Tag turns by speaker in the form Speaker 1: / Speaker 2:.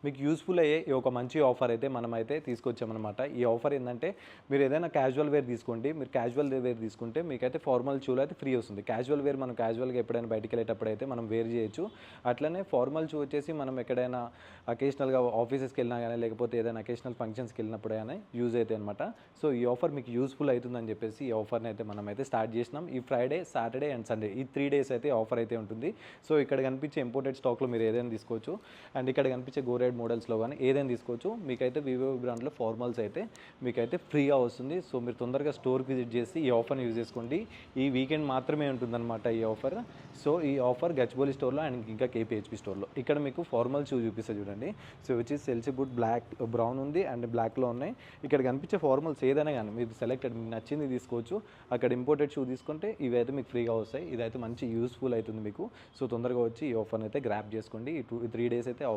Speaker 1: మీకు యూస్ఫుల్ అయ్యే ఈ ఒక మంచి ఆఫర్ అయితే మనమైతే తీసుకొచ్చామన్నమాట. ఈ ఆఫర్ ఏందంటే మీరు ఏదైనా క్యాజువల్ వేర్ తీసుకోండి. మీరు క్యాజువల్ వేర్ తీసుకుంటే మీకైతే ఫార్మల్ షూలు అయితే ఫ్రీ వస్తుంది. క్యాజువల్ వేర్ మనం క్యాజువల్‌గా ఎప్పుడైనా బయటికెళ్ళేటప్పుడు అయితే మనం వేర్ చేయొచ్చు. అట్లనే ఫార్మల్ షూ వచ్చేసి మనం ఎక్కడైనా అకేషనల్‌గా ఆఫీసెస్‌కి వెళ్ళినా గానీ, లేకపోతే ఏదైనా అకేషనల్ ఫంక్షన్స్‌కి వెళ్ళినప్పుడు గానీ యూజ్ అయితాయి అనమాట. సో, ఈ ఆఫర్ మీకు యూస్ఫుల్ అవుతుందని చెప్పేసి ఈ ఆఫర్‌ని అయితే మనమైతే స్టార్ట్ చేసినాం. ఈ ఫ్రైడే, సాటర్డే అండ్ సండే ఈ 3 డేస్ అయితే ఆఫర్ అయితే ఉంటుంది. సో, ఇక్కడ కనిపించే ఇంపోర్టెడ్ స్టాక్‌లో మీరు ఏదైనా తీసుకోవచ్చు. అండ్ ఇక్కడ కనిపించే గో రెడ్ మోడల్స్‌లో గానీ ఏదైనా తీసుకోవచ్చు. మీకైతే వివో బ్రాండ్‌లో ఫార్మల్స్ అయితే మీకైతే ఫ్రీగా వస్తుంది. సో, మీరు తొందరగా స్టోర్‌కి విజిట్ చేసి ఈ ఆఫర్‌ని యూజ్ చేసుకోండి. ఈ వీకెండ్ మాత్రమే ఉంటుందన్నమాట ఈ ఆఫర్. సో, ఈ ఆఫర్ గచ్చిబౌలి స్టోర్‌లో అండ్ ఇంకా కేపీహెచ్‌పీ స్టోర్‌లో. ఇక్కడ మీకు ఫార్మల్ షూ చూపిస్తా చూడండి. So, which is Chelsea boot black, brown ఉంది అండ్ బ్లాక్‌లో ఉన్నాయి. ఇక్కడ కనిపించే ఫార్మల్స్ ఏదైనా గానీ మీరు సెలెక్టెడ్ మీకు నచ్చింది తీసుకోవచ్చు. అక్కడ ఇంపోర్టెడ్ షూ తీసుకుంటే ఇవైతే మీకు ఫ్రీగా వస్తాయి. ఇదైతే మంచి యూస్ఫుల్ అవుతుంది మీకు. సో, తొందరగా వచ్చి ఈ ఆఫర్‌ని అయితే గ్రాబ్ చేసుకోండి. ఈ 3 డేస్ అయితే ఆఫర్